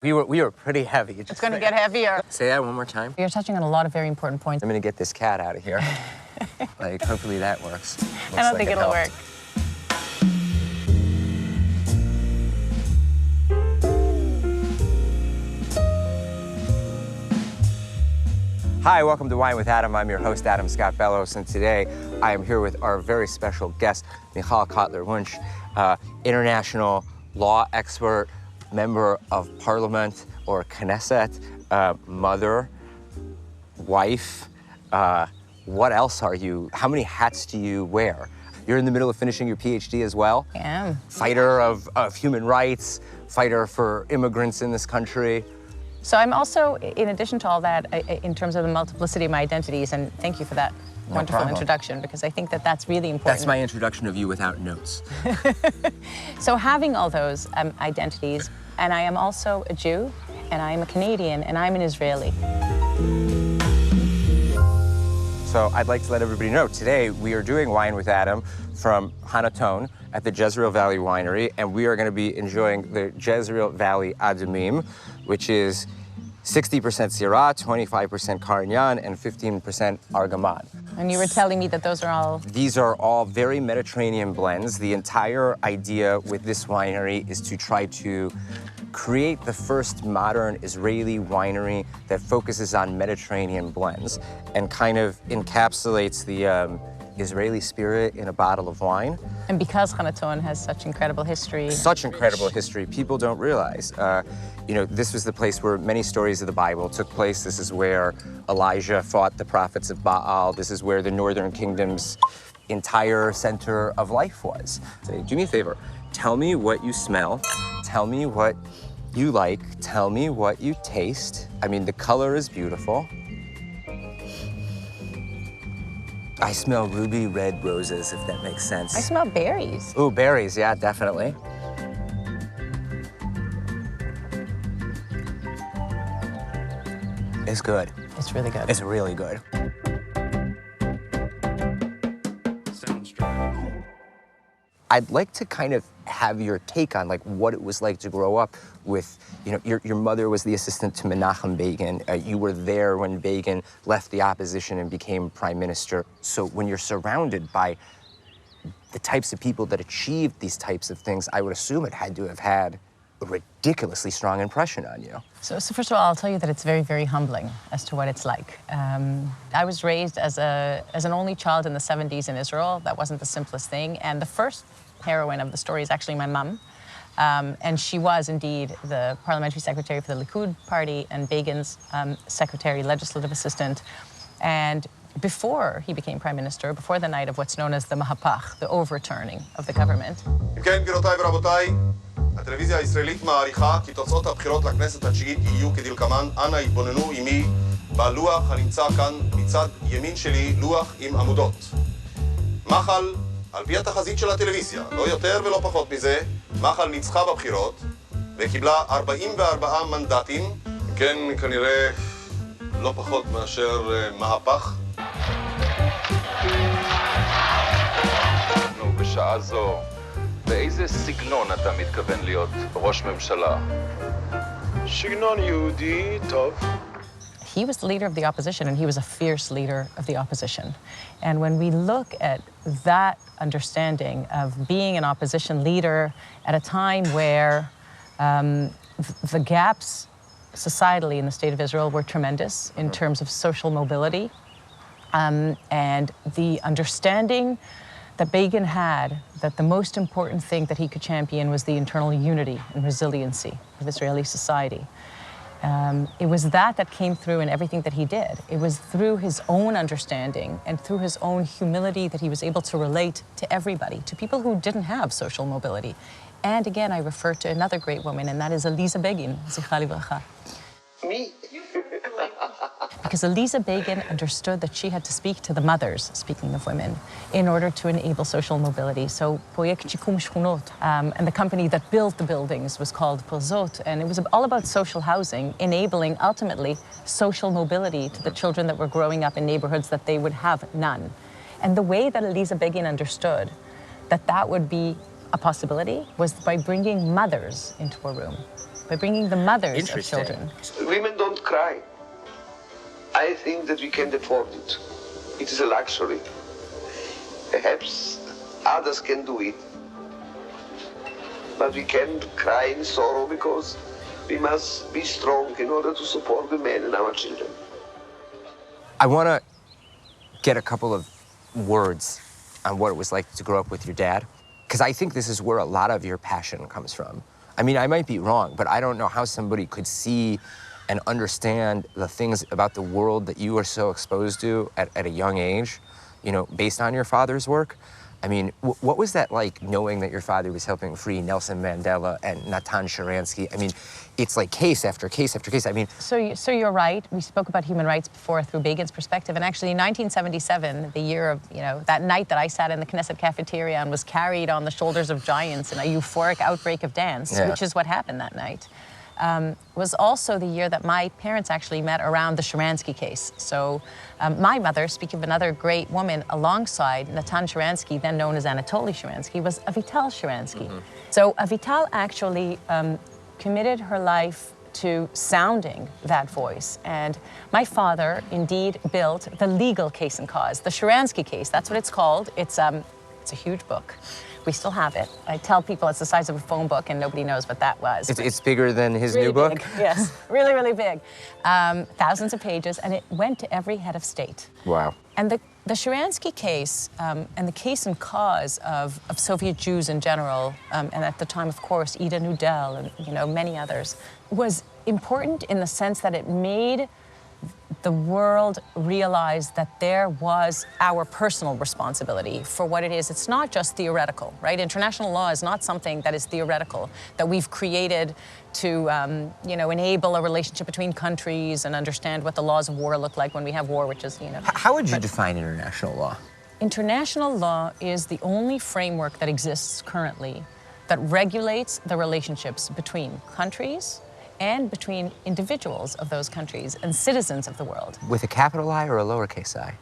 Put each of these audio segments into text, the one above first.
We were pretty heavy. It's going to get heavier. Say that one more time. You're touching on a lot of very important points. I'm going to get this cat out of here. Like, hopefully that works. I don't think it'll work. Hi, welcome to Wine with Adam. I'm your host, Adam Scott Bellos, and today I am here with our very special guest, Michal Cotler-Wunsh, international law expert, member of parliament or Knesset, mother, wife. What else are you? How many hats do you wear? You're in the middle of finishing your PhD as well. I am. Fighter of human rights, fighter for immigrants in this country. So I'm also, in addition to all that, in terms of the multiplicity of my identities, and thank you for that wonderful introduction, because I think that that's really important. That's my introduction of you without notes. So having all those identities, and I am also a Jew, and I am a Canadian, and I'm an Israeli. So I'd like to let everybody know, today we are doing Wine with Adam from Hanaton at the Jezreel Valley Winery, and we are going to be enjoying the Jezreel Valley Adumim, which is 60% Syrah, 25% Carignan, and 15% Argaman. And you were telling me that those are all... These are all very Mediterranean blends. The entire idea with this winery is to try to create the first modern Israeli winery that focuses on Mediterranean blends and kind of encapsulates the Israeli spirit in a bottle of wine. And because Hanaton has such incredible history. Such incredible history, people don't realize. You know, this was the place where many stories of the Bible took place. This is where Elijah fought the prophets of Baal. This is where the Northern Kingdom's entire center of life was. So do me a favor, tell me what you smell, tell me what you like, tell me what you taste. I mean, the color is beautiful. I smell ruby red roses, if that makes sense. I smell berries. Ooh, berries, yeah, definitely. It's good. It's really good. It's really good. Sounds dry. I'd like to kind of have your take on like what it was like to grow up with, you know, your mother was the assistant to Menachem Begin. You were there when Begin left the opposition and became prime minister. So when you're surrounded by the types of people that achieved these types of things, I would assume it had to have had a ridiculously strong impression on you. So first of all, I'll tell you that it's very, very humbling as to what it's like. I was raised as an only child in the 70s in Israel. That wasn't the simplest thing. And the first heroine of the story is actually my mum. And she was indeed the parliamentary secretary for the Likud party and Begin's secretary, legislative assistant. And before he became prime minister, before the night of what's known as the Mahapach, the overturning of the government. הטלוויזיה הישראלית מעריכה כי תוצאות הבחירות לכנסת התשיעית יהיו כדלקמן. אנא התבוננו עימי בלוח הנמצא כאן מצד ימין שלי, לוח עם עמודות. מחל, על פי התחזית של הטלוויזיה, לא יותר ולא פחות מזה, מחל ניצחה בבחירות וקיבלה 44 מנדטים. כן, כנראה לא פחות מאשר מהפך. אנחנו בשעה זו. באיזה סגנון אתה מתכוון להיות ראש ממשלה? סגנון יהודי טוב. He was the leader of the opposition, and he was a fierce leader of the opposition. And when we look at that understanding of being an opposition leader at a time where the gaps societally in the state of Israel were tremendous in terms of social mobility, and the understanding that Begin had that the most important thing that he could champion was the internal unity and resiliency of Israeli society. It was that came through in everything that he did. It was through his own understanding and through his own humility that he was able to relate to everybody, to people who didn't have social mobility. And again, I refer to another great woman, and that is Eliza Begin, zichra livracha. Me? Because Eliza Begin understood that she had to speak to the mothers, speaking of women, in order to enable social mobility. So Project Shikum Shchunot, and the company that built the buildings was called Pilzot, and it was all about social housing, enabling ultimately social mobility to the children that were growing up in neighborhoods that they would have none. And the way that Eliza Begin understood that that would be a possibility was by bringing mothers into a room. by bringing the mothers of children. Women don't cry. I think that we can afford it. It is a luxury. Perhaps others can do it. But we can't cry in sorrow because we must be strong in order to support the men and our children. I want to get a couple of words on what it was like to grow up with your dad, because I think this is where a lot of your passion comes from. I mean, I might be wrong, but I don't know how somebody could see and understand the things about the world that you were so exposed to at a young age, you know, based on your father's work. I mean, what was that like, knowing that your father was helping free Nelson Mandela and Natan Sharansky? I mean, it's like case after case after case. I mean... So you're right. We spoke about human rights before through Begin's perspective. And actually in 1977, the year of, you know, that night that I sat in the Knesset cafeteria and was carried on the shoulders of giants in a euphoric outbreak of dance, which is what happened that night, was also the year that my parents actually met around the Sharansky case. So my mother, speaking of another great woman alongside Natan Sharansky, then known as Anatoly Sharansky, was Avital Sharansky. So Avital actually committed her life to sounding that voice. And my father indeed built the legal case and cause, the Sharansky case. That's what it's called. It's a huge book. We still have it. I tell people it's the size of a phone book, and nobody knows what that was. It's bigger than his really new book? Big. Yes, really, really big. Thousands of pages, and it went to every head of state. Wow. And the Sharansky case and the case and cause of Soviet Jews in general, and at the time, of course, Ida Nudel and, you know, many others, was important in the sense that it made the world realized that there was our personal responsibility for what it is. It's not just theoretical, right? International law is not something that is theoretical, that we've created to, you know, enable a relationship between countries and understand what the laws of war look like when we have war, which is, you know... How would you define international law? International law is the only framework that exists currently that regulates the relationships between countries and between individuals of those countries and citizens of the world. With a capital I or a lowercase I?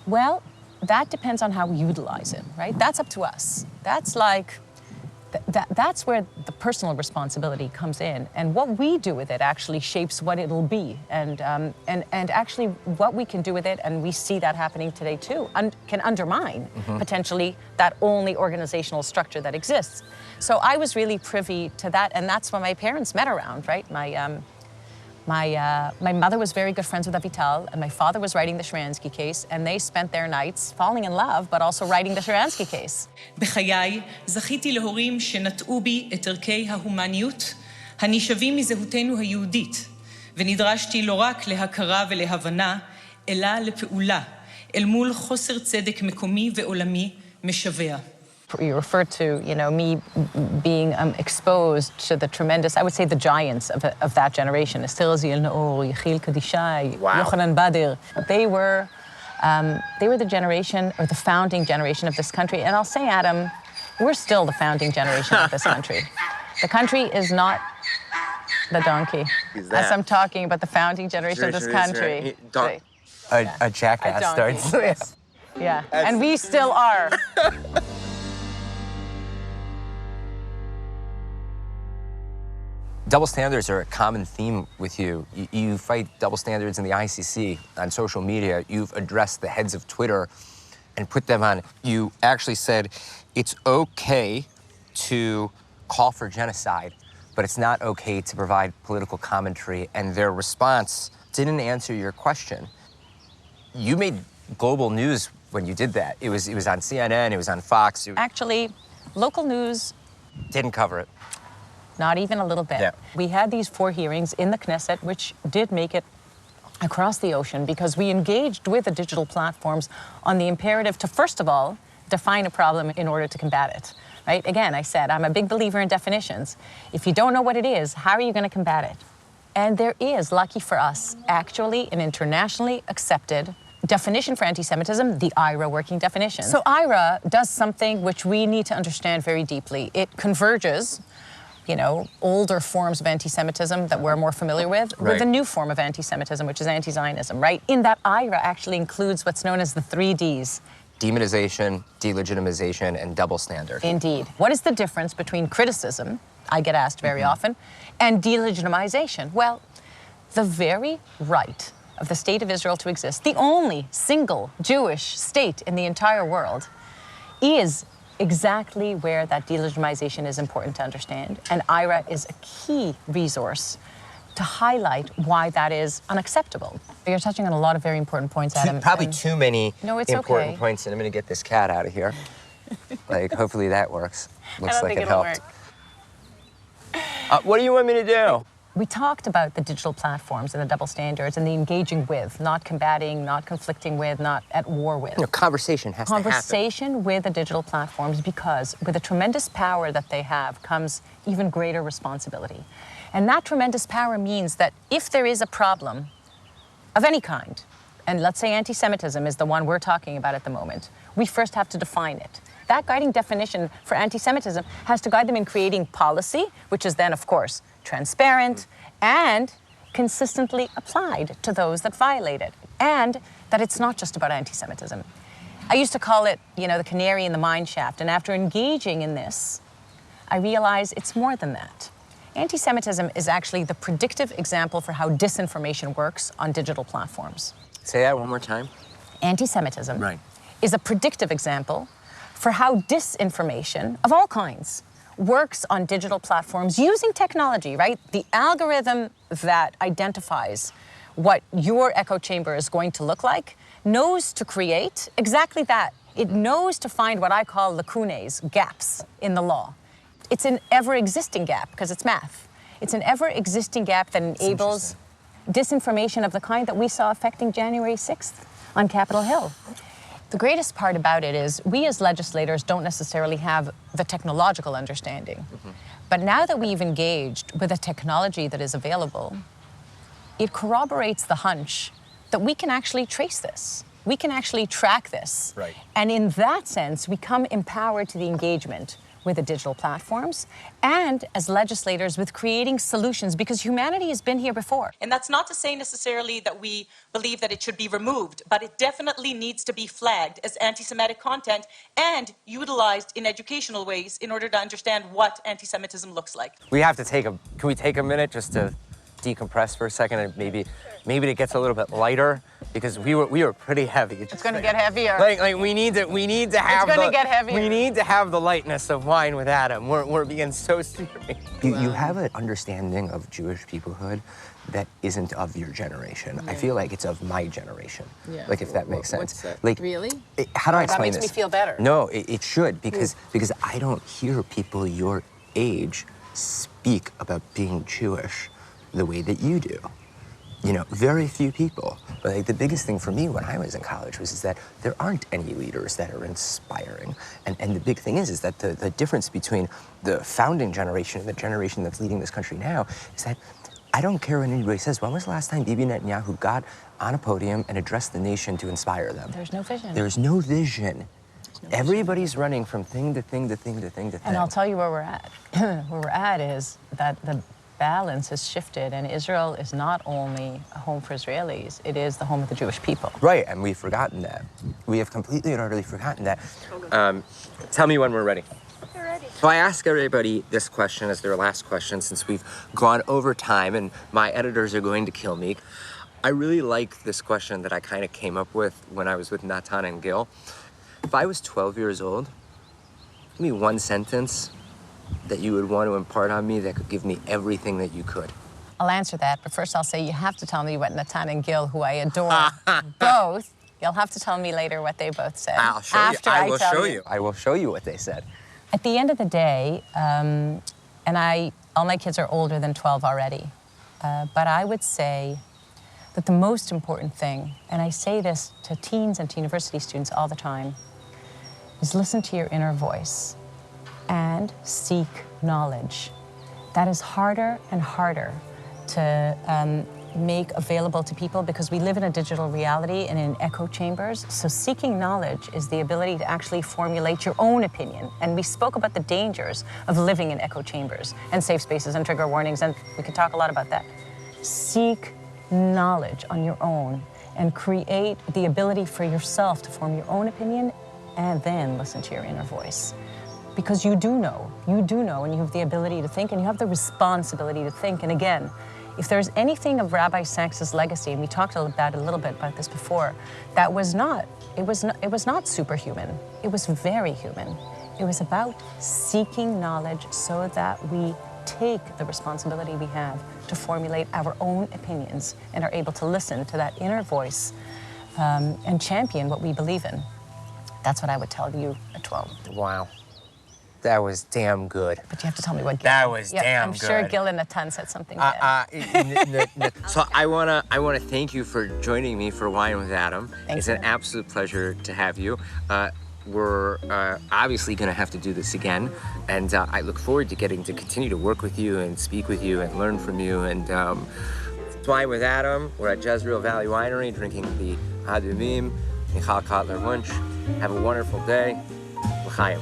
Well, that depends on how we utilize it, right? That's up to us. That's like, that's where the personal responsibility comes in. And what we do with it actually shapes what it'll be. And actually what we can do with it, and we see that happening today too, can undermine potentially that only organizational structure that exists. So I was really privy to that, and that's what my parents met around, right? My mother was very good friends with Avital, and my father was writing the Sharansky case, and they spent their nights falling in love, but also writing the Sharansky case. בחיי זכיתי להורים שנטעו בי את ערכי ההומניות הנשאבים מזהותנו היהודית, ונדרשתי לא רק להכרה ולהבנה, אלא לפעולה, אל מול חוסר צדק מקומי ועולמי משווע. You refer to, you know, me being exposed to the tremendous, I would say the giants of that generation. Esther Ziel Naor, Yechiel Kadishai, Yochanan Badir. They were the generation, or the founding generation of this country. And I'll say, Adam, we're still the founding generation of this country. The country is not the donkey. As I'm talking about the founding generation of this country. A jackass starts. Yes. Yeah, and we still are. Double standards are a common theme with you. You fight double standards in the ICC, on social media. You've addressed the heads of Twitter and put them on. You actually said it's okay to call for genocide, but it's not okay to provide political commentary, and their response didn't answer your question. You made global news when you did that. It was on CNN, it was on Fox. Actually, local news didn't cover it. Not even a little bit. Yeah. We had these 4 hearings in the Knesset, which did make it across the ocean because we engaged with the digital platforms on the imperative to, first of all, define a problem in order to combat it, right? Again, I said, I'm a big believer in definitions. If you don't know what it is, how are you going to combat it? And there is, lucky for us, actually an internationally accepted definition for anti-Semitism, the IRA working definition. So IRA does something which we need to understand very deeply. It converges, you know, older forms of anti-Semitism that we're more familiar with a new form of anti-Semitism, which is anti-Zionism, right? In that IRA actually includes what's known as the 3 Ds. demonization, delegitimization, and double standard. Indeed. What is the difference between criticism, I get asked very often, and delegitimization? Well, the very right of the state of Israel to exist, the only single Jewish state in the entire world, is exactly where that delegitimization is important to understand. And IRA is a key resource to highlight why that is unacceptable. You're touching on a lot of very important points, Adam. Probably too many No, it's important okay. points, and I'm going to get this cat out of here. Like, hopefully that works. Looks I don't like think it it'll helped. work. What do you want me to do? We talked about the digital platforms and the double standards and the engaging with, not combating, not conflicting with, not at war with. You know, conversation has to happen. Conversation with the digital platforms, because with the tremendous power that they have comes even greater responsibility. And that tremendous power means that if there is a problem of any kind, and let's say anti-Semitism is the one we're talking about at the moment, we first have to define it. That guiding definition for anti-Semitism has to guide them in creating policy, which is then, of course, transparent and consistently applied to those that violate it. And that it's not just about anti-Semitism. I used to call it, you know, the canary in the mine shaft. And after engaging in this, I realized it's more than that. Anti-Semitism is actually the predictive example for how disinformation works on digital platforms. Say that one more time. Anti-Semitism Right. is a predictive example for how disinformation of all kinds works on digital platforms using technology, right? The algorithm that identifies what your echo chamber is going to look like knows to create exactly that. It knows to find what I call lacunae, gaps in the law. It's an ever-existing gap because it's math. It's an ever-existing gap that enables disinformation of the kind that we saw affecting January 6th on Capitol Hill. The greatest part about it is we as legislators don't necessarily have the technological understanding. But now that we've engaged with a technology that is available, it corroborates the hunch that we can actually trace this. We can actually track this. Right. And in that sense, we come empowered to the engagement with the digital platforms and as legislators with creating solutions, because humanity has been here before. And that's not to say necessarily that we believe that it should be removed, but it definitely needs to be flagged as anti-Semitic content and utilized in educational ways in order to understand what anti-Semitism looks like. We have to can we take a minute just to decompress for a second and maybe it gets a little bit lighter, because we were pretty heavy. It's going to get heavier. Like we need to have It's gonna get heavier. We need to have the lightness of wine with Adam. We're being so serious. You have an understanding of Jewish peoplehood that isn't of your generation. I feel like it's of my generation. Yeah. Like, if that makes sense. What's that? Like, Really? How do I That explain makes this? me feel better. No, it should, because I don't hear people your age speak about being Jewish the way that you do. You know, very few people. But like, the biggest thing for me when I was in college is that there aren't any leaders that are inspiring. And the big thing is that the difference between the founding generation and the generation that's leading this country now is that I don't care what anybody says. When was the last time Bibi Netanyahu got on a podium and addressed the nation to inspire them? There's no vision. There's no vision. Everybody's running from thing to thing to thing to thing to thing. And I'll tell you where we're at. Where we're at is that the balance has shifted, and Israel is not only a home for Israelis, it is the home of the Jewish people. Right, and we've forgotten that. We have completely and utterly forgotten that. Tell me when we're ready. We're ready. So I ask everybody this question as their last question, since we've gone over time and my editors are going to kill me. I really like this question that I kind of came up with when I was with Natan and Gil. If I was 12 years old, give me one sentence that you would want to impart on me that could give me everything that you could. I'll answer that, but first I'll say you have to tell me what Natan and Gil, who I adore both, you'll have to tell me later what they both said. I'll show after you. I will tell show you. I will show you what they said. At the end of the day, and all my kids are older than 12 already, but I would say that the most important thing, and I say this to teens and to university students all the time, is listen to your inner voice and seek knowledge. That is harder and harder to make available to people because we live in a digital reality and in echo chambers. So seeking knowledge is the ability to actually formulate your own opinion. And we spoke about the dangers of living in echo chambers and safe spaces and trigger warnings, and we could talk a lot about that. Seek knowledge on your own and create the ability for yourself to form your own opinion and then listen to your inner voice. Because you do know, and you have the ability to think, and you have the responsibility to think. And again, if there's anything of Rabbi Sachs's legacy, and we talked a little bit about this before, that was not, it was not superhuman. It was very human. It was about seeking knowledge so that we take the responsibility we have to formulate our own opinions and are able to listen to that inner voice and champion what we believe in. That's what I would tell you at 12. Wow. That was damn good. But you have to tell me what Gil. That was damn good. I'm sure Gil and Natan said something So I wanna thank you for joining me for Wine with Adam. It's an absolute pleasure to have you. We're obviously gonna have to do this again, and I look forward to getting to continue to work with you and speak with you and learn from you. And it's Wine with Adam. We're at Jezreel Valley Winery drinking the Adumim, Michal Cotler-Wunsh. Have a wonderful day. L'chaim.